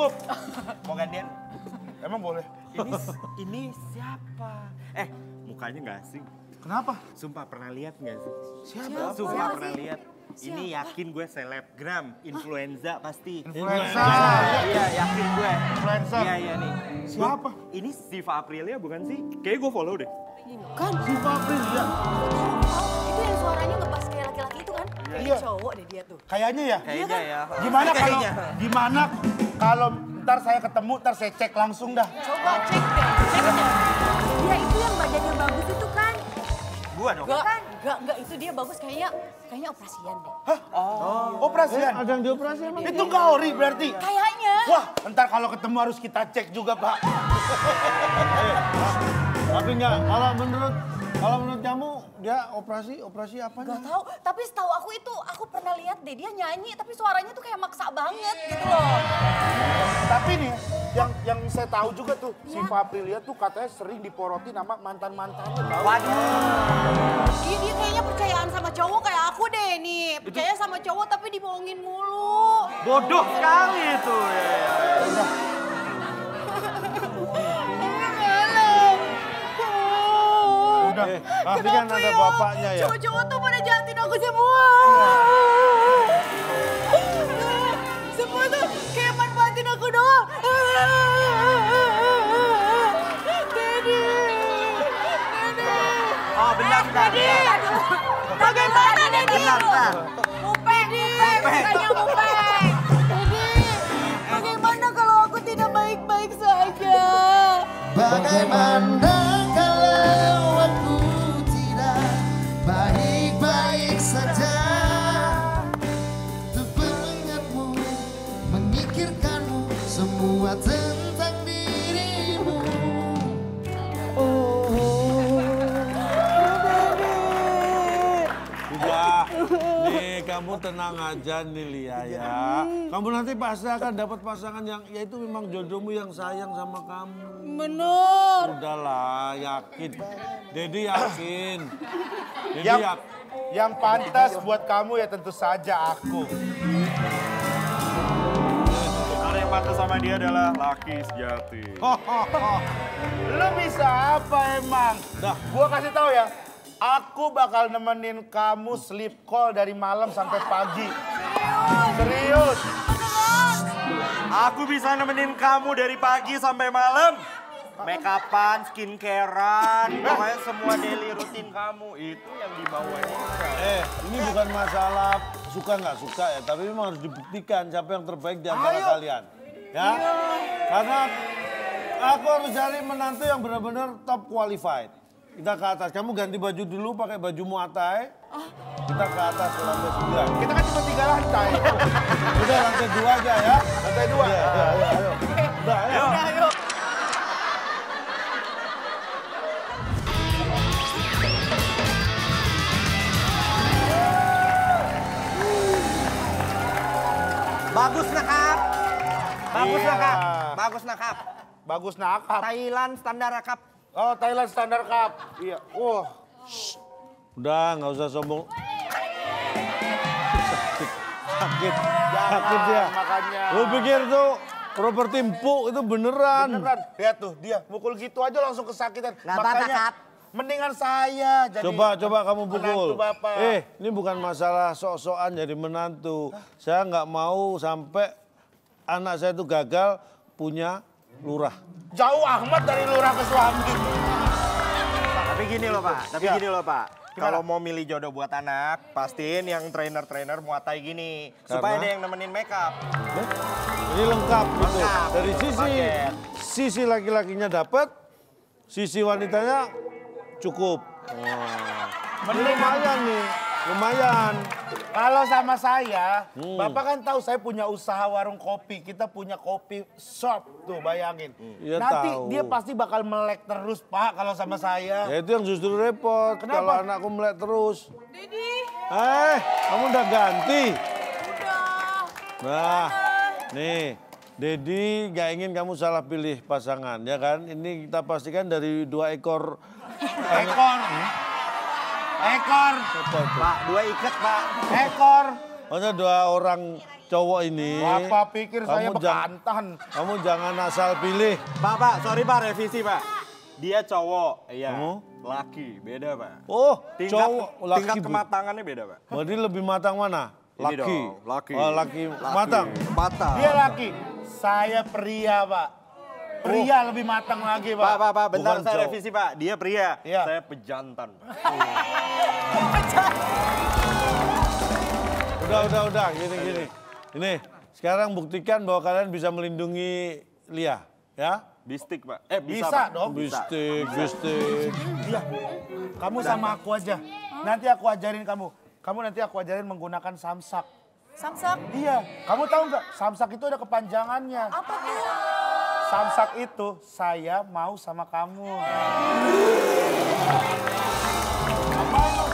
Cukup. Mau gantian? Emang boleh? Ini siapa? Mukanya nggak asing. Kenapa? Sumpah pernah lihat nggak sih? Siapa? Sumpah pernah lihat. Ini yakin gue selebgram, influenza pasti. Influenza. Iya, yakin gue. Influencer. Iya nih. Siapa? Ini Siva Aprilia bukan sih? Kayaknya gue follow deh. Kan? Siva Aprilia. Itu yang suaranya ngebas kayak laki-laki itu kan? Iya. Cowok deh dia tuh. Kayaknya ya? Kayaknya ya. Gimana kalau ntar saya ketemu, ntar saya cek langsung dah. Coba cek deh, cek deh. Dia itu yang badannya bagus itu kan? Gua dong. Enggak, itu dia bagus kayaknya operasian deh. Hah? Operasian? Ada yang dioperasi emang? Itu nggak ori berarti? Kayaknya. Wah, ntar kalau ketemu harus kita cek juga, Pak. Tapi enggak, kalau menurut kamu dia operasi apa? Gak tahu, tapi setahu aku pernah lihat deh dia nyanyi tapi suaranya tuh kayak maksa banget gitu loh. Tapi nih, yang saya tahu juga tuh, Siva Aprilia tuh katanya sering diporoti nama mantan-mantannya. Waduh. Dia kayaknya percayaan sama cowok kayak aku deh nih. Percaya sama cowok tapi dibohongin mulu. Bodoh sekali itu. Udah, Tapi kan ada bapaknya ya. Cowok-cowok tuh pada jahatin aku semua. Semua tuh kayak manfaatin aku doang. Daddy. Oh, bentar. Bagaimana Daddy? Bentar. Mupeng. Bukannya mupeng. Daddy, bagaimana kalau aku tidak baik-baik saja? Bagaimana kalau aku tidak baik-baik saja? Untuk mengingatmu, memikirkanmu, semua tentang dirimu. Udah, nih kamu tenang aja nih Lia ya. Kamu nanti pasti akan dapat pasangan yang, ya itu memang jodohmu yang sayang sama kamu. Bener. Udahlah, yakin. Dedi yakin. Yang pantas buat kamu ya tentu saja aku. Karena yang pantas sama dia adalah laki sejati. Lu bisa apa emang? Dah. Gua kasih tahu ya, aku bakal nemenin kamu sleep call dari malam sampai pagi. Serius. Aku bisa nemenin kamu dari pagi sampai malam. Make upan, skincarean, pokoknya semua daily rutin kamu. Itu yang dibawa wanita. Ini bukan masalah suka nggak suka ya, tapi memang harus dibuktikan siapa yang terbaik di antara kalian. Ya, karena aku harus cari menantu yang benar-benar top qualified. Kita ke atas, kamu ganti baju dulu pakai baju muatai. Kita ke atas ke lantai 9. Kita kan cuma 3 lantai. Udah lantai 2 aja ya. Lantai 2. Ayo. Udah, ayo. Bagus nakap. Bagus Iya. nakap. Bagus nakap. Bagus nakap. Thailand standar nakap. Oh, Thailand Standard Cup. Iya. Wah. Udah, nggak usah sombong. Sakit dia. Makanya. Lu pikir tuh properti empuk itu beneran. Beneran. Lihat tuh dia mukul gitu aja langsung kesakitan. Nggak apa-apa, Kap. Mendingan saya jadi Coba kamu pukul. menantu Bapak. Ini bukan masalah sok-sokan jadi menantu. Saya nggak mau sampai anak saya itu gagal punya lurah. Jauh amat dari lurah ke suami. Tapi gini loh Pak, Gimana? Kalau mau milih jodoh buat anak, pastiin yang trainer-trainer muatai gini. Supaya Karena? ada yang nemenin makeup. Ini lengkap gitu. Lengkap. Dari Paket. sisi laki-lakinya dapat, sisi wanitanya cukup. Lumayan nih, lumayan. Kalau sama saya, Bapak kan tahu saya punya usaha warung kopi. Kita punya kopi shop tuh, bayangin. Iya, Nanti tahu. dia pasti bakal melek terus, Pak, kalau sama saya. Ya itu yang justru repot. Kenapa? Kalau anakku melek terus. Dedi, Kamu udah ganti. udah. Nah, nih. Dedi gak ingin kamu salah pilih pasangan, ya kan? Ini kita pastikan dari 2 ekor. Ekor. Ekor. Apa itu? Pak, 2 ikat Pak. Ekor. Maksudnya 2 orang cowok ini. Apa pikir saya Kamu bekantan? Kamu jangan asal pilih. Pak, sorry Pak, revisi Pak. Dia cowok, iya. Kamu? Laki, beda Pak. Oh, Tingkat, cowok laki. tingkat kematangannya beda Pak. Berarti lebih matang mana? Ini Laki. dong, laki. Oh, laki matang. Matang. Dia laki, saya pria Pak. Pria lebih matang lagi Pak. Pak, bentar Bukan saya cowok. revisi Pak. Dia pria, Iya. saya pejantan Pak. Udah, gini. Ini, sekarang buktikan bahwa kalian bisa melindungi Lia, ya? Bistik Pak. Bisa Pak. dong. Bistik. Iya. Kamu sama aku aja. Nanti aku ajarin kamu. Kamu nanti aku ajarin menggunakan samsak. Samsak. Iya. Kamu tahu nggak? Samsak itu ada kepanjangannya. Apa tuh? Samsak itu saya mau sama kamu.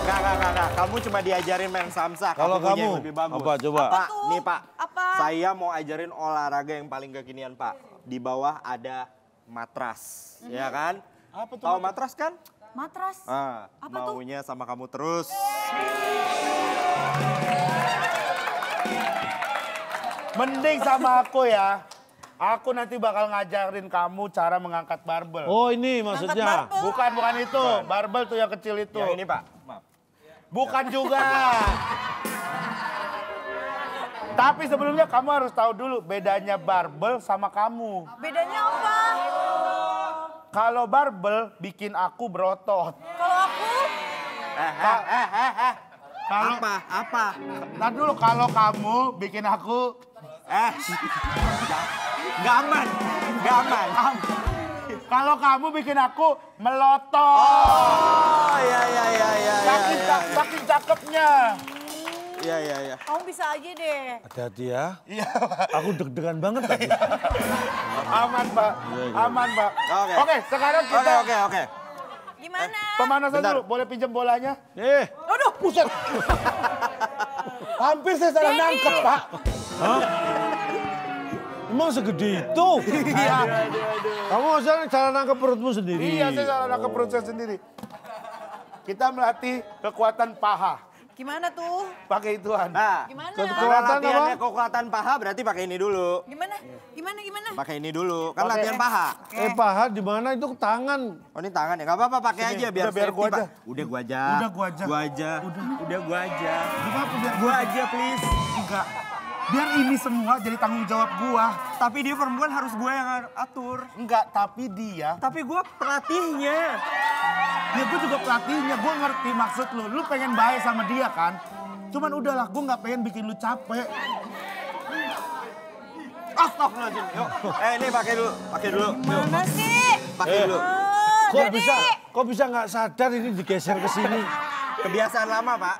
Enggak. Kamu cuma diajarin main samsak. Kalau Aku punya yang kamu, lebih bagus. apa coba? Pak, tuh? nih Pak. Apa? Saya mau ajarin olahraga yang paling kekinian Pak. Di bawah ada matras, ya kan? Apa tuh Tahu matras kan? Matras. Ah, Apa tuh? maunya sama kamu terus. Mending sama aku ya. Aku nanti bakal ngajarin kamu cara mengangkat barbel. Oh, ini maksudnya. barbel. Bukan itu. Barbel tuh yang kecil itu. Yang ini Pak. Maaf. Bukan juga. Tapi sebelumnya kamu harus tahu dulu bedanya barbel sama kamu. Bedanya apa? Kalau barbel bikin aku berotot. Kalau aku? Kalau Apa? Ntar dulu kalau kamu bikin aku Nggak aman. kalau kamu bikin aku melotot. Oh, iya. Saking cakepnya. Iya. Kamu bisa aja deh. Hati-hati ya. Iya. Aku deg-degan banget tadi. Aman, Pak. Aman, Pak. Oke. Oke, sekarang kita Oke. Gimana? pemanasan Bentar. dulu. Boleh pinjam bolanya? Aduh. Buset. Hampir saya salah nangkep, Pak. Emang segede itu? Iya. Kamu maksudnya cara nangkep perutmu sendiri? Iya, saya salah nangkep perut saya sendiri. Kita melatih kekuatan paha. Gimana tuh? Pakai ituan. Nah, Gimana? karena Kekuatan latihannya apa? kekuatan paha berarti pakai ini dulu. Gimana? Pakai ini dulu. Kan Oke. latihan paha. Paha di mana itu tangan? Oh, ini tangan ya? Gak apa-apa, pakai aja biar udah, biar safety, gua Pak. aja. Udah gua aja. Udah gua aja. Udah gua aja. Gimana biar Gua aja, please. enggak. Biar ini semua jadi tanggung jawab gua. Tapi dia perempuan harus gua yang atur. Enggak, tapi dia. Tapi gua pelatihnya. Ya gue juga pelatihnya, gue ngerti maksud lu. Lu pengen baik sama dia kan? Cuman udahlah, gue nggak pengen bikin lu capek. Astagfirullahaladzim. Yuk. Ini pakai dulu. Mana sih? Pakai dulu. Kok bisa nggak sadar ini digeser ke sini? Kebiasaan lama, Pak.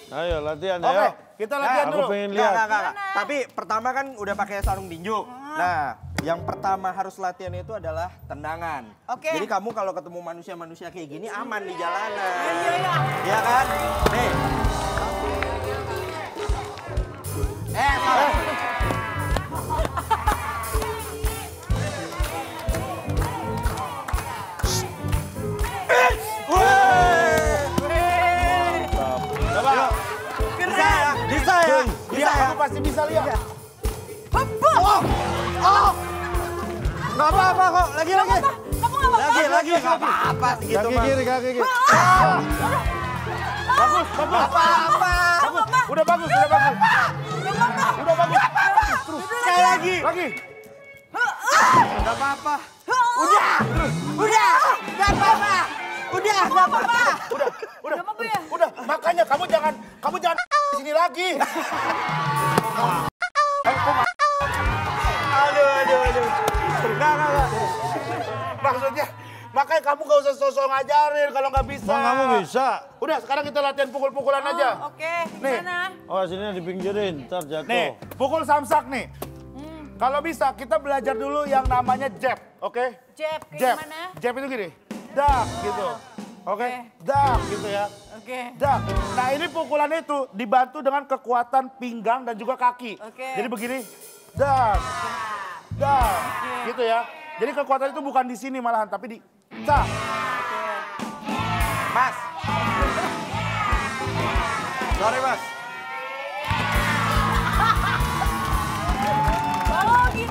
Ayo latihan Oke, ya. kita latihan Aku dulu. pengen lihat. Enggak. Tapi pertama kan udah pakai sarung tinju. Nah, yang pertama harus latihan itu adalah tendangan. Oke. Jadi kamu kalau ketemu manusia-manusia kayak gini aman di jalanan. Iya. Iya kan? Nih. Salah. Coba. Bisa ya? Iya, kamu pasti bisa lihat. Nggak apa-apa kok. Lagi. Kamu nggak apa-apa? Lagi. Nggak apa-apa segitu Kaki mah. kiri, kaki kiri. Bagus. Apa-apa. Udah bagus. Udah bagus. Sekali lagi. Lagi. Nggak apa-apa. Udah. Nggak apa-apa. Udah, nggak apa-apa. Udah. apa-apa ya? Udah, makanya kamu jangan di sini lagi. Aduh. Nggak. Maksudnya, makanya kamu gak usah sosok ngajarin kalau nggak bisa. Bang, kamu bisa. Udah, sekarang kita latihan pukul-pukulan aja. Oke, Nih. gimana? Oh, sini dipinggirin, ntar jatuh. Nih, pukul samsak nih. Kalau bisa, kita belajar dulu yang namanya jab, oke? Jab, kayak Jab. gimana? Jab itu gini, dak gitu. Oke, dak gitu ya. Oke. Dak. Nah ini pukulan itu dibantu dengan kekuatan pinggang dan juga kaki. Oke. Jadi begini, dak, gitu ya. Jadi kekuatan itu bukan di sini malahan, tapi di dak. Mas. Sorry, Mas.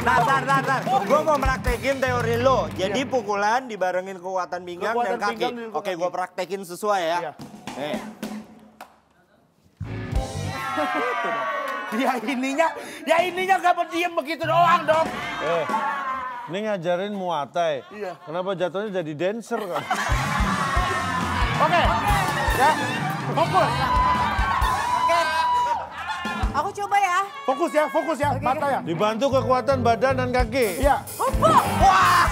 Tar. Gue mau praktekin teori lo. Jadi pukulan dibarengin kekuatan pinggang dan kaki. Oke, gue praktekin sesuai ya. Ya ininya gak diem begitu doang dong. Ini ngajarin Muay Thai. Iya. Kenapa jatuhnya jadi dancer kan? Oke. Ya, fokus. Oke. Aku coba ya. Fokus ya, mata ya. Dibantu kekuatan badan dan kaki. Iya. Wah.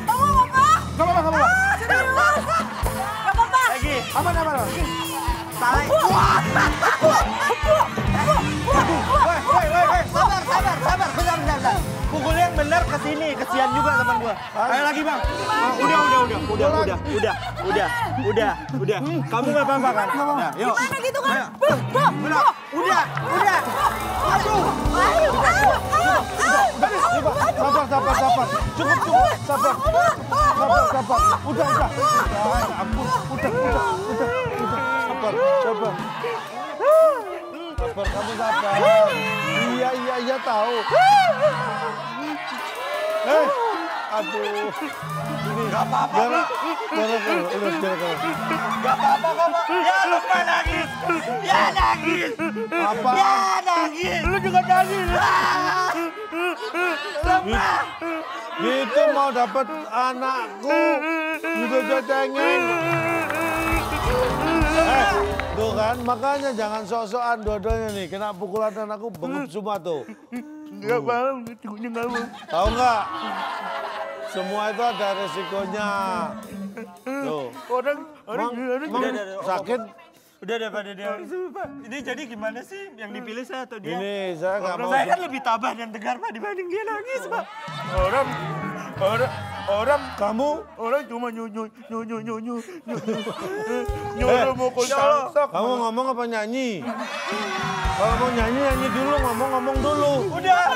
Kamu apa? Gak apa-apa. Serius? Gak apa-apa. Lagi. Aman. Tarik. Sabar. Bentar. Pukul yang benar ke sini, kesian juga teman gua. Ayo lagi, Bang. Udah. Kamu enggak apa-apa kan? Nah, yuk. Gimana gitu kan? Udah. Aduh. Sabar. Cukup. Sabar. Udah. Ampun. Udah. Sabar. Sabar, kamu sabar. Iya tahu. Aduh. Ini Gak apa-apa. Gak apa-apa kok, Pak. Ya, lupa nangis. Apa? Nangis. Lu juga nangis. Gitu mau dapat anakku. Gitu cengeng. Tuh kan, makanya jangan sok-sokan dua-duanya nih. Kena pukulan anakku bengep semua tuh. Enggak mau, tikunya enggak mau. Tahu nggak? Semua itu ada resikonya. Tuh. Orang Sakit. Udah daripada dia. Ini jadi gimana sih? Yang dipilih saya atau dia? Ini saya nggak mau. Saya kan lebih tabah dan tegar, Pak, dibanding dia nangis, Pak. Orang cuma nyuruh mukul sosok. Kamu ngomong apa nyanyi? Kalau mau nyanyi dulu, ngomong dulu. Udah.